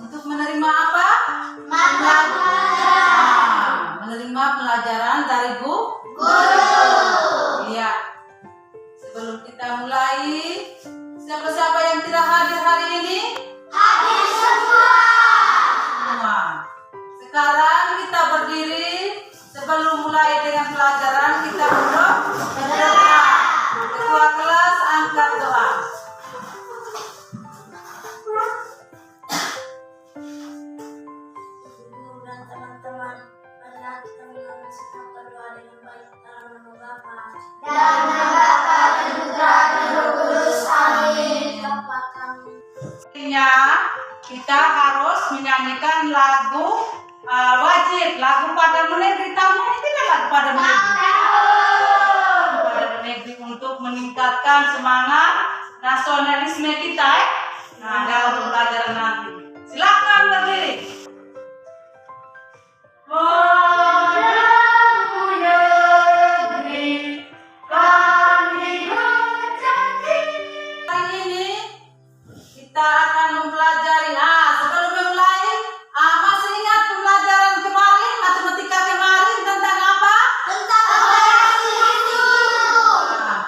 Untuk menerima apa? Menerima pelajaran dari guru. Iya. Sebelum kita mulai, siapa-siapa yang tidak hadir hari ini? Hadir semua. Sekarang kita berdiri. Sebelum mulai dengan pelajaran, kita berdoa. Ketua kelas angkat doa. Guru dan teman-teman, marilah kita mengucapkan berdoa dengan baik dalam nama Bapa dan Putra dan Roh Kudus. Amin. Bapa kami. Kita harus menyanyikan lagu wajib, lagu pada negeri. Tahu ini tidak lagu pada negeri untuk meningkatkan semangat nasionalisme kita dalam pembelajaran nanti. Silakan berdiri. Hari ini kita akan mempelajari. Sebelum memulai, masih ingat pembelajaran kemarin, matematika kemarin tentang apa?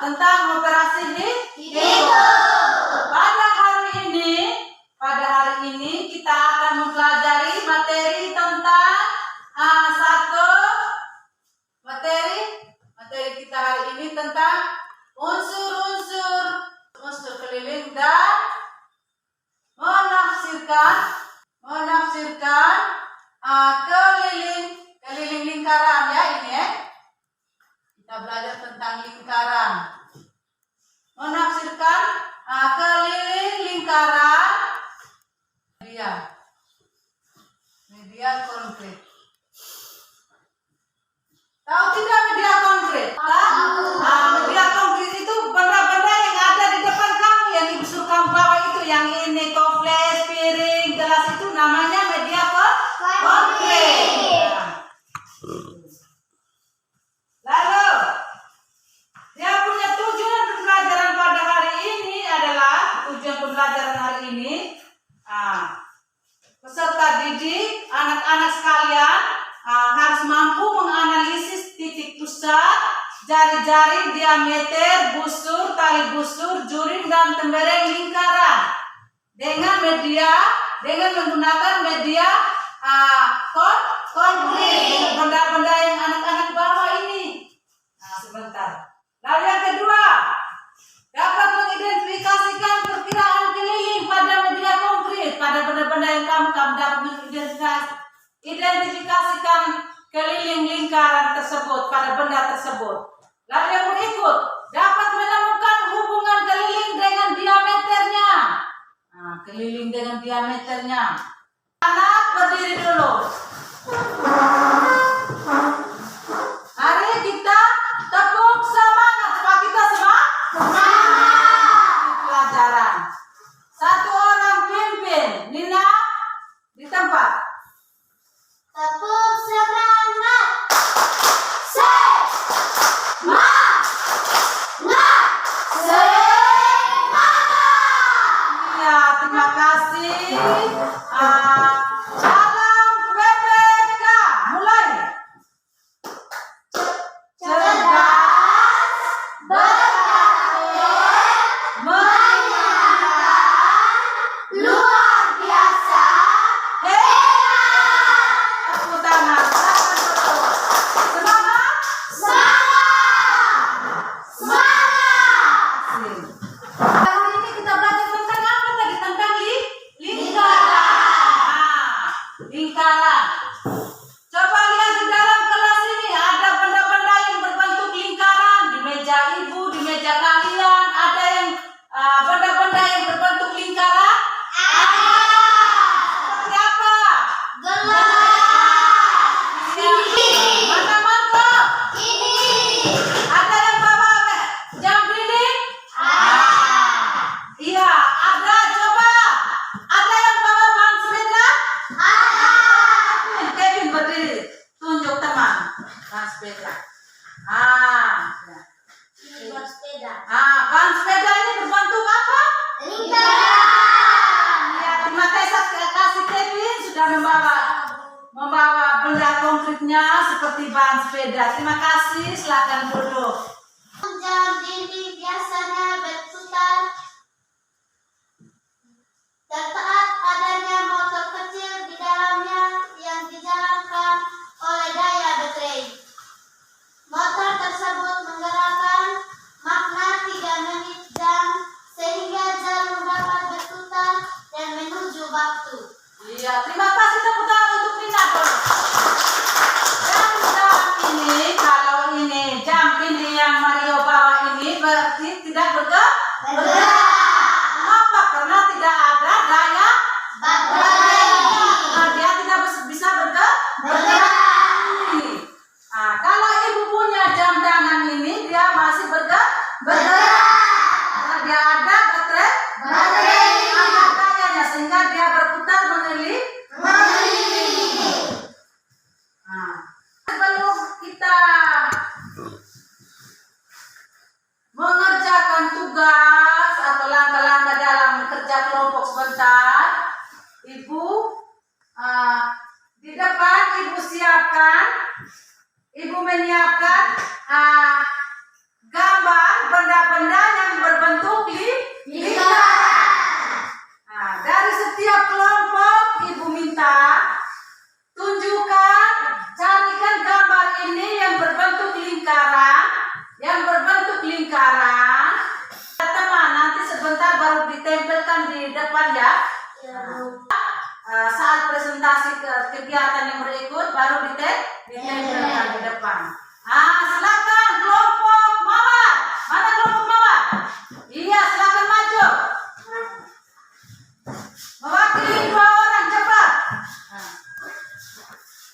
Tentang operasi hidup. Pada hari ini kita akan mempelajari materi tentang materi kita hari ini tentang unsur keliling dan menafsirkan keliling lingkaran ya ini ya. Kita belajar tentang lingkaran. Menafsirkan keliling lingkaran media konkret. Tahu tidak media konkret? Media konkret itu benda-benda yang ada di depan kamu, yang di busur kamu bawa itu, yang ini toples, piring, gelas, itu namanya media konkret. Lalu dia punya tujuan pembelajaran pada hari ini adalah peserta didik, anak-anak sekalian harus mampu menganalisis titik pusat, jari-jari, diameter, busur, tali busur, juring, dan tembereng lingkaran dengan menggunakan media konkret, benda-benda yang anak-anak bawa ini. Sebentar. Lalu yang kedua, dapat mengidentifikasikan perkiraan keliling pada media konkret, pada benda-benda yang kamu dapat mengidentifikasikan keliling lingkaran tersebut pada benda tersebut. Lalu yang berikut, dapat menemukan hubungan keliling dengan diameternya. Keliling dengan diameternya. Anak berdiri dulu. Mari kita tepuk semangat. Pak kita semangat. Pelajaran. Satu orang pimpin. Nina di tempat. Tepuk semangat. Ya, terima kasih. Salam PPK. Mulai. Cerdas, berpikir, menyenangkan, luar biasa, hebat. Tepuk tangan. Semangat. Hari ini kita belajar tentang apa tadi? Tentang lingkaran. Lingkaran. Coba lihat di dalam kelas ini ada benda-benda yang berbentuk lingkaran. Di meja ibu, di meja kalian ada yang benda-benda yang berbentuk lingkaran. Seperti apa? Mana mangkok? Ada yang bawa jam dinding? Iya, ada. Coba. Ada yang bawa ban sepeda? Kevin berdiri. Tunjuk teman. Ban sepeda. Ya. Ban sepeda ini berbentuk apa? Lingkaran. Ya, terima kasih Kevin. membawa benda konkretnya seperti ban sepeda. Terima kasih, silakan duduk. Jam dinding biasanya berputar tertaat adanya motor kecil di dalamnya yang dijalankan oleh daya baterai. Motor tersebut menggerakkan magnet 3 menit jam sehingga jarum dapat berputar dan menuju waktu. Iya, terima kasih tepuk tangan untuk Nina dulu. Jam ini, kalau ini jam ini yang Mario bawa ini berarti tidak bergerak. Kenapa? Karena tidak ada daya baterai. Nah, dia tidak bisa bergerak. Nah, kalau ibu punya jam tangan ini, dia masih bergerak. Karena dia ada baterai. Ada dayanya sehingga dia berputar mengelilingi. Nah, sebelum kita mengerjakan tugas atau langkah-langkah dalam kerja kelompok sebentar, ibu di depan ibu menyiapkan gambar benda-benda yang berbentuk lingkaran. Nah, dari setiap kelompok ibu minta tunjukkan, carikan gambar ini yang berbentuk lingkaran, teman nanti sebentar baru ditempelkan di depan ya. Saat presentasi kegiatan yang berikut baru ditempelkan di depan. Silakan kelompok mawar. Mana kelompok mawar? Iya, silakan maju. Mewakili 2 orang, cepat.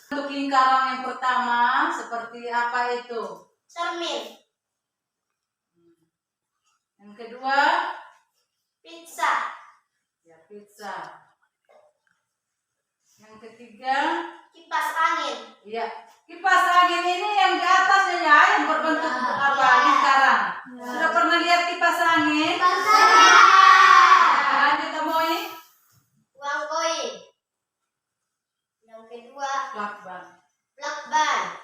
Untuk lingkaran yang pertama seperti apa itu? Cermin. Yang kedua, Pizza. ya pizza. Yang ketiga, Kipas angin. ya kipas angin ini yang di atasnya ya, yang berbentuk lingkaran. Sudah pernah lihat kipas angin? Lanjut temui. Uang koin. Yang kedua, Lakban. plakban.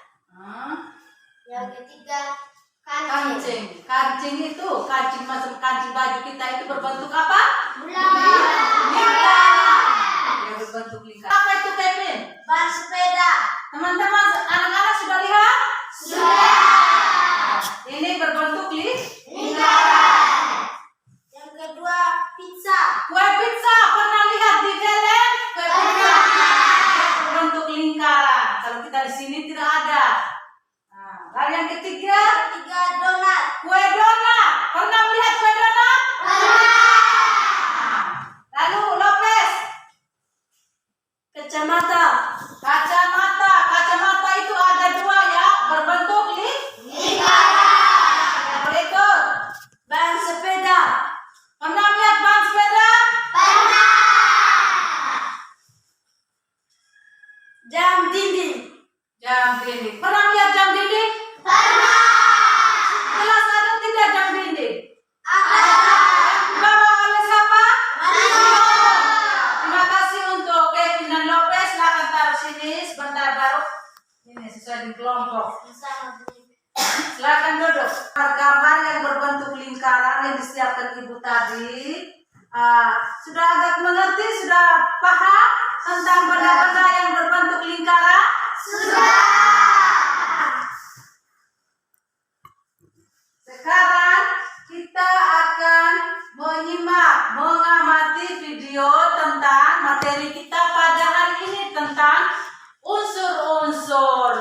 Yang ketiga, kancing. Kancing itu kancing macam kancing baju kita itu berbentuk apa? Lingkaran. Yang berbentuk lingkaran. Apa itu Kevin? Ban sepeda. Teman-teman, anak-anak sudah lihat? Sudah. Ini berbentuk Lingkaran. Yang kedua, pizza. kue pizza. Pernah lihat di film? Kue pizza berbentuk lingkaran. Kalau kita di sini tidak ada. Lalu yang ketiga, Donat. kue donat. Pernah melihat kue donat? Lalu Lopez, Kacamata. kacamata. Kacamata itu ada 2 ya, berbentuk Lingkaran. Yang berikut, Ban sepeda. pernah melihat ban sepeda? Pernah. Jam dinding. Jam dinding. Pernah melihat jam dinding? Pernah. Jelas ada tidak jam dinding? Ada. Dibawa oleh siapa? Mario. Terima kasih untuk Kevin dan Lopez. Silakan taruh sini sebentar baru. Ini sesuai di kelompok. Silakan duduk. Gambar yang berbentuk lingkaran yang disiapkan ibu tadi. Sudah agak mengerti, sudah paham tentang benda-benda yang berbentuk lingkaran? Sudah. Sekarang kita akan mengamati video tentang materi kita pada hari ini tentang unsur-unsur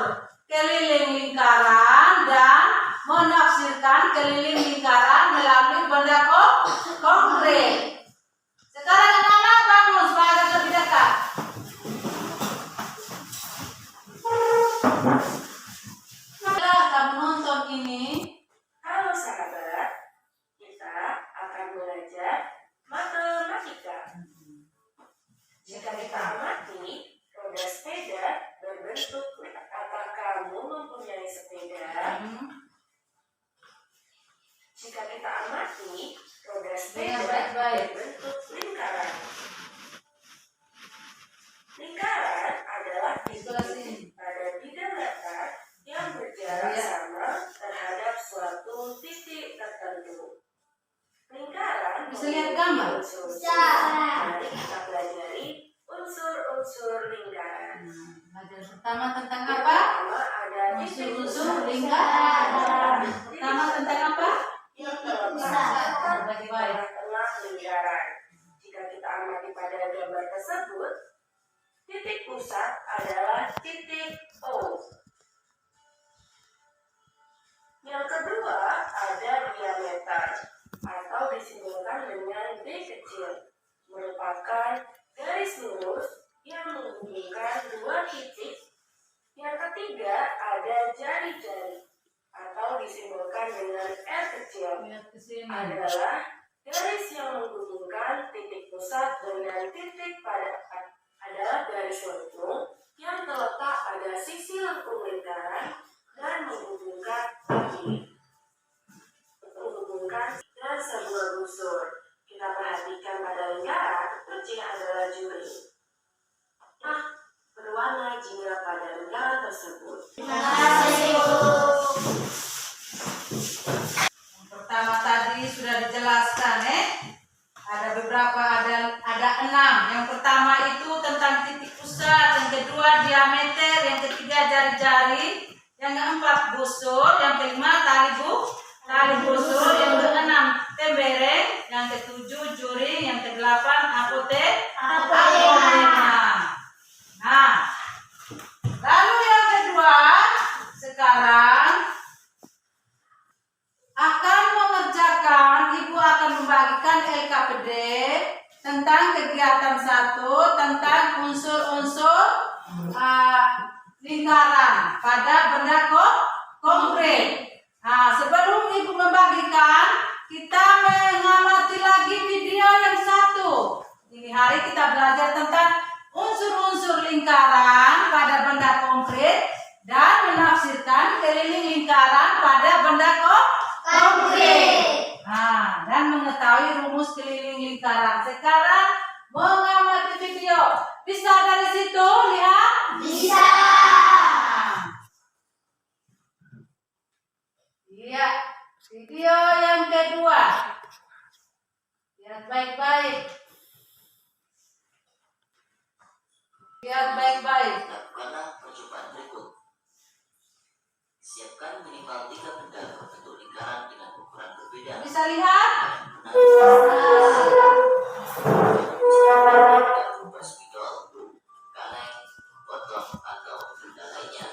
keliling lingkaran dan menafsirkan keliling lingkaran melalui benda konkret. Sekarang anak-anak bangun supaya agak lebih dekat. Setelah kamu nonton ini, Halo sahabat, kita akan belajar matematika. Jika kita amati roda sepeda berbentuk, apakah kamu mempunyai sepeda? Jika kita amati roda sepeda baik-baik. berbentuk lingkaran. Lingkaran adalah titik lingkaran. Pelajaran pertama tentang Yang apa? pertama ada titik Unsur-unsur pusat. lingkaran. Pertama tentang apa? Yang terletak tepat di Baik-baik. tengah-tengah lingkaran. Jika kita amati pada gambar tersebut, titik pusat adalah titik O. Yang kedua ada diameter atau disimbolkan dengan D kecil, merupakan garis lurus yang menghubungkan dua titik. Yang ketiga ada jari-jari atau disimbolkan dengan R kecil, Lihat ke sini. adalah garis yang menghubungkan titik pusat dengan titik adalah garis lengkung yang terletak pada sisi lengkung lingkaran dan menghubungkan dan sebuah busur. Kita perhatikan pada lingkaran, kucing adalah juri. Nah, berwarna jingga pada lingkaran tersebut. Terima kasih, Bu. Yang pertama tadi sudah dijelaskan, ada beberapa, ada 6. Yang pertama itu tentang titik pusat, yang kedua diameter, yang ketiga jari-jari, yang keempat busur, yang kelima tali busur, yang keenam tembereng, yang ketujuh juri, yang kedelapan apotek. Nah, lalu yang kedua sekarang akan mengerjakan, Ibu akan membagikan LKPD tentang kegiatan 1 tentang unsur-unsur lingkaran pada benda konkret. Nah, sebelum Ibu membagikan, kita mengamati lagi video yang 1. Ini hari kita belajar tentang unsur-unsur lingkaran pada benda konkret dan menafsirkan keliling lingkaran pada benda konkret. Nah, dan mengetahui rumus keliling lingkaran. Sekarang mengamati video. Bisa dari situ lihat? Bisa. Iya, video yang kedua. Lihat baik-baik. Lihat baik-baik. Lakukanlah percobaan berikut. Siapkan minimal 3 benda berbentuk lingkaran dengan ukuran berbeda. Bisa lihat? Berupa spidol, kaleng, botol, atau benda lainnya.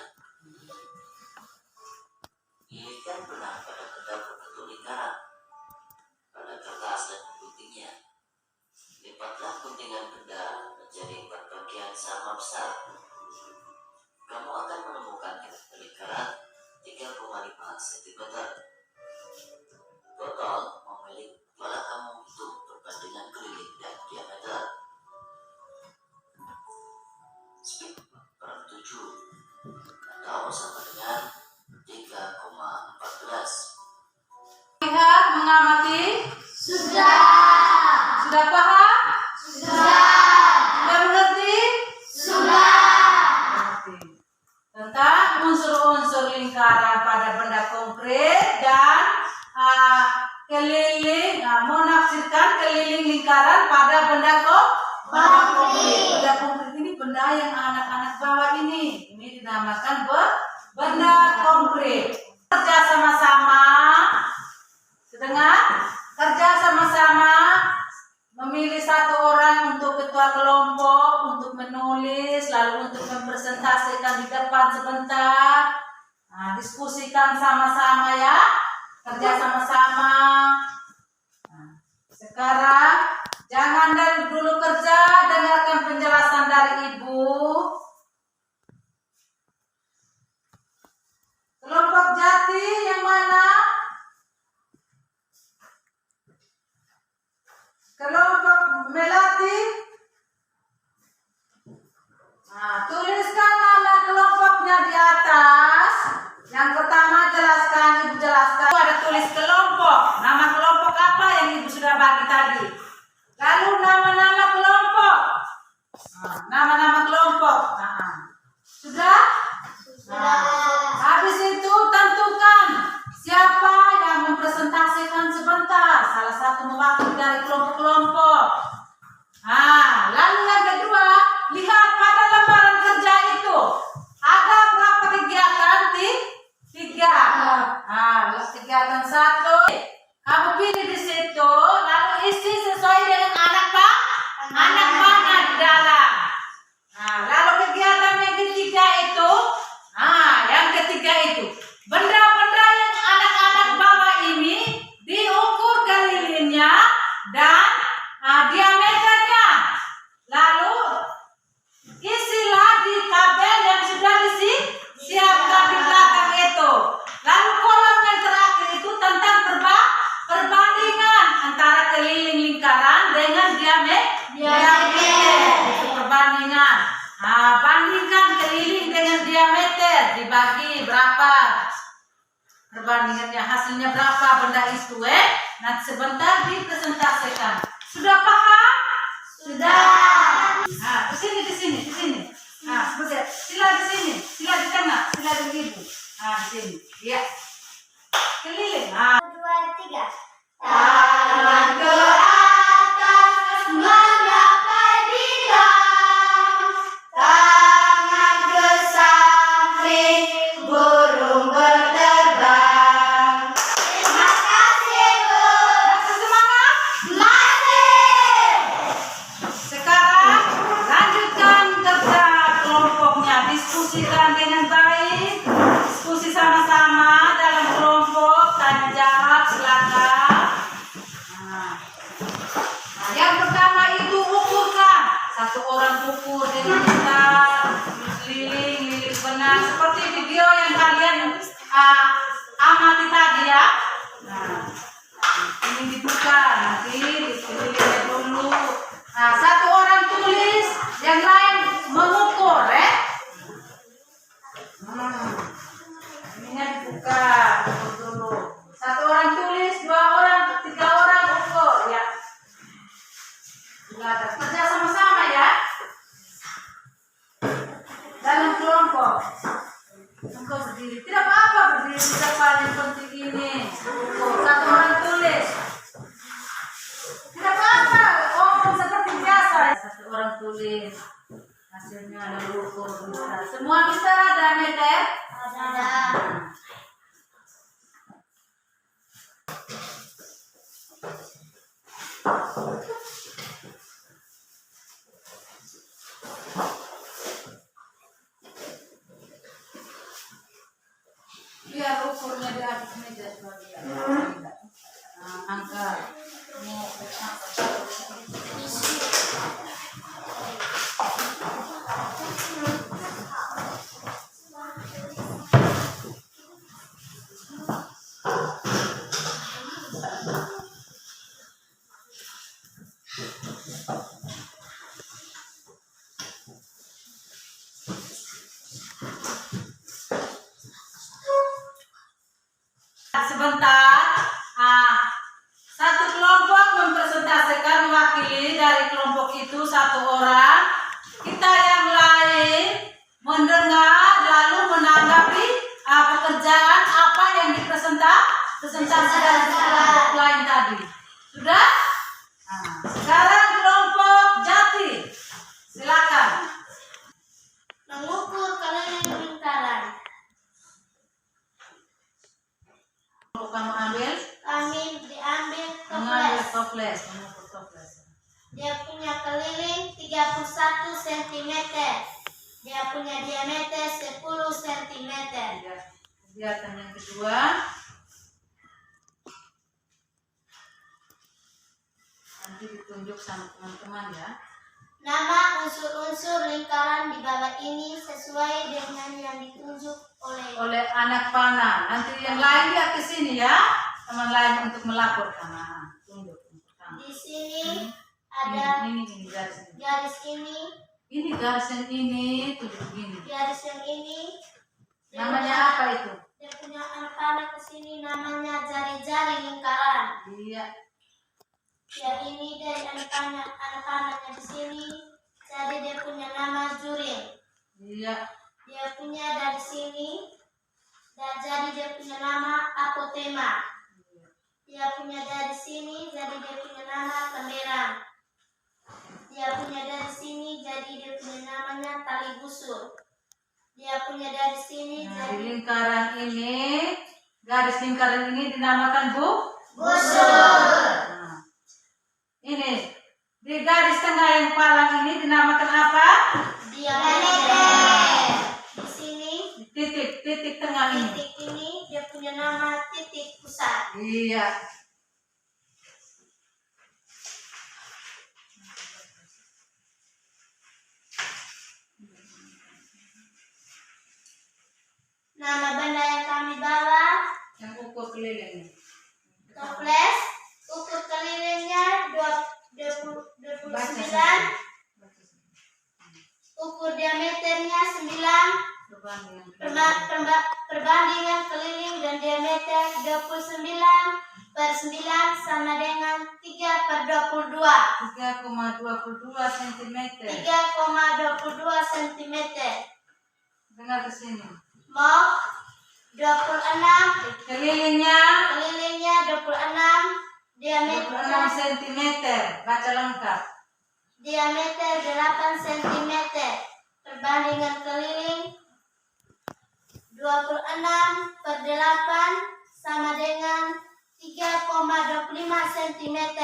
Lilitkan benang pada benda berbentuk lingkaran pada kertas dan guntingnya. Lipatlah guntingan benda menjadi 4 bagian sama besar. Kamu akan menemukan lingkaran 3,5 cm. Botol memiliki pola kamu untuk perbandingan keliling dan diameter. Speed per 7 atau sama dengan 3,14. Lihat, mengamati. Sudah. Sudah paham? Sudah. Sudah mengerti? Sudah. Mengerti. Tentang unsur-unsur lingkaran pada benda konkret dan keliling, menafsirkan keliling lingkaran pada benda konkret. Benda konkret ini benda yang anak-anak bawa ini. Ini dinamakan benda konkret. Kerja sama-sama. Sedengar? Kerja sama-sama. Memilih 1 orang untuk ketua kelompok, untuk menulis, lalu untuk mempresentasikan di depan sebentar. Nah, diskusikan sama-sama ya. Kerja sama-sama. Nah, sekarang jangan dulu kerja, dengarkan penjelasan dari Ibu. Kelompok Jati yang mana? Kelompok Melati. Nah, tuliskan nama kelompoknya di atas. Yang pertama jelaskan, Ibu jelaskan. Ada tulis kelompok. Nama kelompok apa yang Ibu sudah bagi tadi? Lalu nama-nama kelompok. Nah, nama-nama kelompok. perbandingannya, hasilnya berapa benda itu nanti sebentar dipresentasikan. Sudah paham? Sudah. Nah, di sini. Nah, sebentar. Sila di sini, sila di tengah, sila di ibu. Nah, di sini. Ya. Keliling. Nah. 1, 2, 3. Tangan ke atas menggapai bidang, tangan ke samping burung berterbang. Terima kasih, Bu. Masih semangat? Masih. Sekarang lanjutkan kerja kelompoknya. Diskusikan dengan baik. Diskusi sama-sama dalam kelompok. Tanya jawab silakan. Nah, yang pertama itu ukurkan. Satu orang ukur dengan benar, liling benar seperti video yang kalian amati tadi ya. Nah, ini dibuka nanti dikelilingnya dulu. Nah, satu orang tulis, yang lain mengukur ininya dibuka, ukur dulu. Satu orang tulis, 2 orang, 3 orang ukur ya. Kerja sama-sama ya. Dalam kelompok. Engkau berdiri, tidak apa-apa berdiri di depan, yang penting ini. Ukur. Satu orang tulis. Tidak apa-apa, seperti biasa. Satu orang tulis, hasilnya lalu ukur bisa. Semua bisa diameter? Ada. Biar ukurnya di atas meja sebagian. Angka. Sebentar, satu kelompok mempresentasikan mewakili dari kelompok itu satu orang. Kita yang lain mendengar lalu menanggapi pekerjaan apa yang dipresentasi dari kelompok lain tadi. Sudah? Nah, sekarang kelompok Jati, silakan. Mengukur keliling lingkaran. Kamu ambil, Kami diambil mengambil toples. mengukur toples. Dia punya keliling 31 cm. Dia punya diameter 10 cm. Kegiatan yang kedua, nanti ditunjuk sama teman-teman ya. Nama unsur-unsur lingkaran di bawah ini sesuai dengan yang ditunjuk Oleh anak panah. Nanti yang lain lihat ke sini ya, teman lain untuk melaporkan. Nah, tunjuk. di sini ada Ini garis ini. garis ini, Ini garis yang ini, tunjuk gini. garis yang ini. Namanya apa itu? Dia punya anak panah ke sini, namanya jari-jari lingkaran. Iya. Ya ini dari anak-anaknya di sini, jadi dia punya nama juring. Iya. Dia punya dari sini, dan jadi dia punya nama apotema. Dia punya dari sini, jadi dia punya nama kenderang. Dia punya dari sini, jadi dia punya namanya tali busur. Dia punya dari sini, Nah, jadi di lingkaran ini, garis lingkaran ini dinamakan busur. Nah, ini di garis tengah yang palang ini dinamakan apa? Diameter. Di sini, Titik tengah ini. titik ini dia punya nama titik pusat. Iya. Nama benda yang kami bawa, Yang ukur keliling. toples, ukur kelilingnya 29, ukur diameternya 9, Perbandingan keliling dan diameter 29/9 sama dengan 3/22. 3,22 cm. 3,22 cm. Dengar ke sini. Mau 26, Kelilingnya kelilingnya 26, 26 diameter cm. Baca lengkap. diameter 8 cm. Perbandingan keliling 26/8 sama dengan 3,25 cm.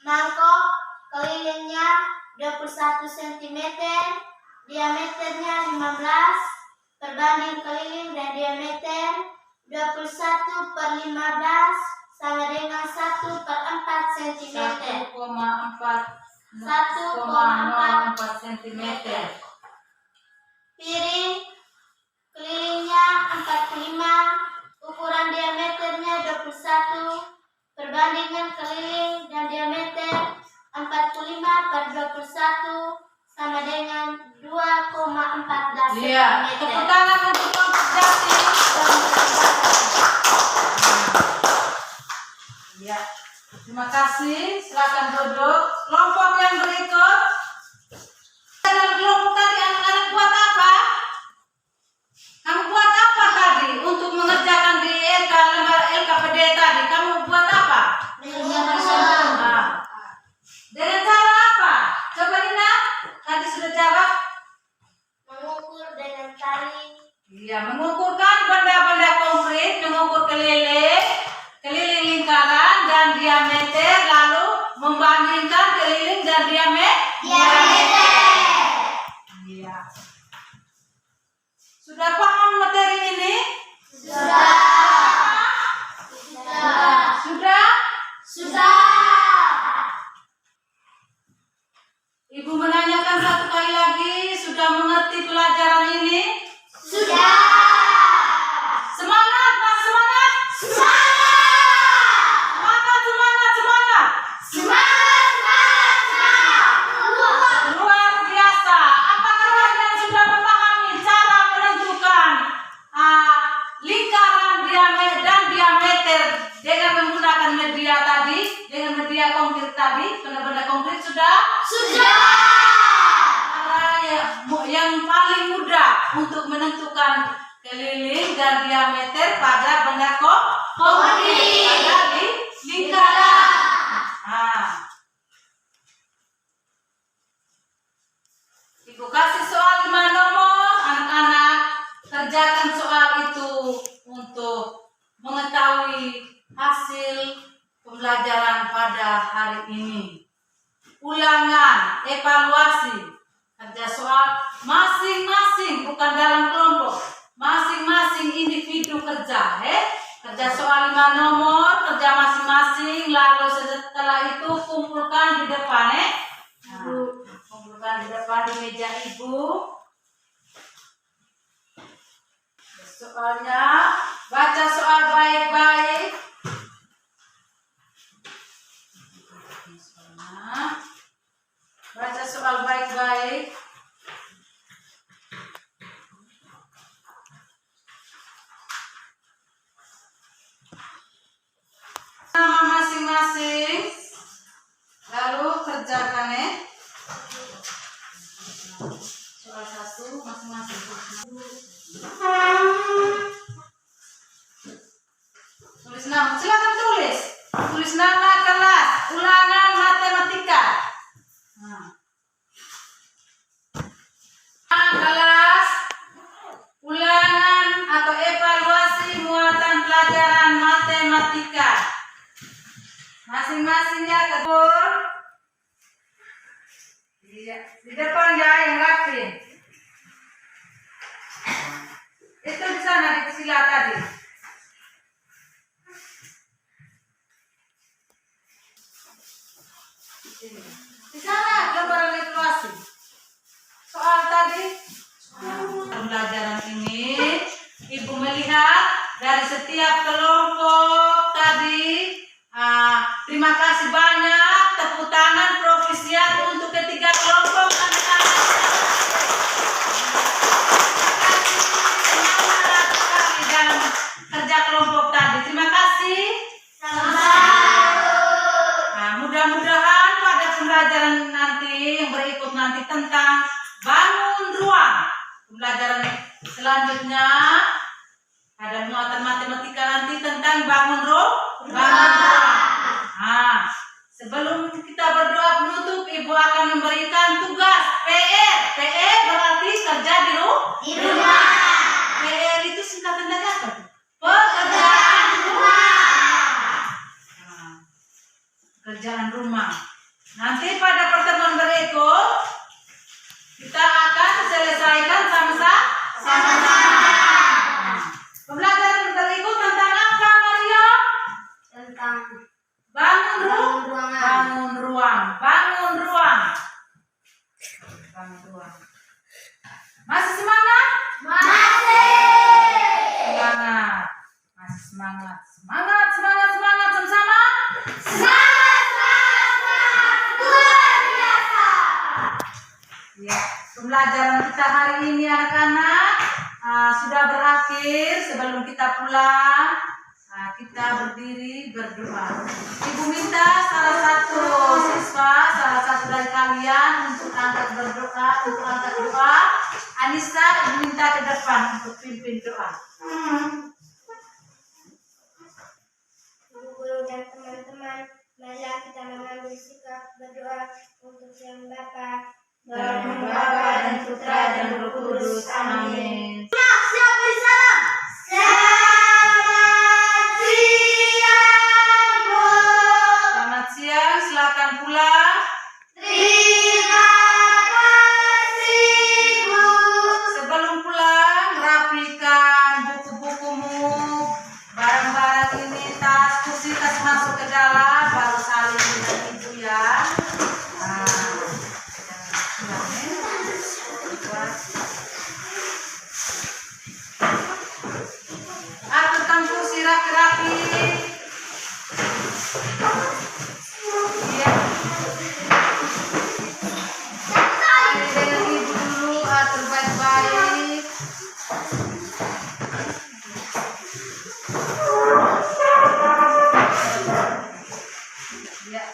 Mangkok kelilingnya 21 cm, diameternya 15, perbanding keliling dan diameter 21/15 sama dengan 1/4 cm. 1,04 cm. Piring kelilingnya 45, ukuran diameternya 21, perbandingan keliling dan diameter 45/21 sama dengan 2,14 Iya, cm. tepuk tangan untuk kelompok Jati. Iya, terima kasih. Silakan duduk. Kelompok yang berikut. Dalam kelompok tadi anak-anak buat apa? Kamu buat apa tadi untuk mengerjakan di LKPD tadi? Kamu buat apa? Nah, dengan cara apa? Coba Ina, tadi sudah jawab. Mengukur dengan tali. Iya, mengukurkan benda-benda konkret, mengukur keliling lingkaran dan diameter, lalu membandingkan keliling dan diameter. Iya. Sudah paham materi ini? Sudah? Ibu menanyakan satu kali lagi, sudah mengerti pelajaran ini? Semangat, Mas, semangat! Luar biasa. Apakah kalian sudah memahami cara menentukan lingkaran dan diameter dengan menggunakan media tadi, dengan media konkret tadi, benda-benda konkret sudah? Yang paling mudah untuk menentukan keliling dan diameter pada benda konkret, pada lingkaran. Ibu kasih soal 5 nomor, anak-anak kerjakan soal itu untuk mengetahui hasil pembelajaran pada hari ini. Ulangan, evaluasi, kerja soal masing-masing, bukan dalam kelompok, masing-masing individu kerja. Kerja soal 5 nomor, kerja masing-masing, lalu setelah itu kumpulkan di depan. Kumpulkan di depan di meja ibu. Soalnya, baca soal baik-baik. Baca soal baik-baik. Nama masing-masing. Lalu kerjakan soal 1 masing-masing. Tulis nama, silakan tulis. Tulis nama kelas, ulangan matematika. Kelas, ulangan atau evaluasi muatan pelajaran matematika. Masing-masingnya kebun. Iya, di depan ya yang rapi. Itu di sana di sila tadi. Di sana gambaran evaluasi. Soal tadi pembelajaran ini ibu melihat dari setiap kelompok tadi. Terima kasih banyak, tepuk tangan profisiat untuk ketiga kelompok anak-anak. pembelajaran selanjutnya ada muatan matematika nanti tentang bangun ruang. Nah, sebelum kita berdoa penutup, Ibu akan memberikan tugas PR. PR berarti kerja di rumah. PR itu singkatan dari apa? Pekerjaan rumah. Nah, pekerjaan rumah. Nanti pada pertemuan berikut kita akan selesaikan sama-sama. Nah, pembelajaran berikut tentang apa, Maria? Tentang Bangun ruangan. Bangun ruang. Masih semangat? Semangat. Masih semangat. Semangat sama-sama. Ya, pembelajaran kita hari ini anak-anak sudah berakhir. Sebelum kita pulang, kita berdiri berdoa. Ibu minta salah satu dari kalian untuk angkat doa. Anissa, Ibu minta ke depan untuk pimpin doa. Ibu guru dan teman-teman, marilah kita mengambil sikap berdoa untuk Sang Bapa, Dalam nama Bapa dan Putra dan Roh Kudus. Amin. Siap bersalam. Selamat siang, silakan pulang. Terima kasih, Bu. Sebelum pulang, rapikan buku-bukumu, barang-barang ini, tas, kursi, tas masuk ke dalam, baru saling dengan ibu ya. Aturkan kursi rapi-rapi. Iya. Mari dengan ibu dulu, atur baik-baik. Ya.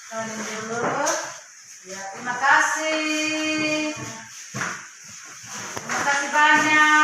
Salim dulu. Ya, terima kasih. Terima kasih banyak.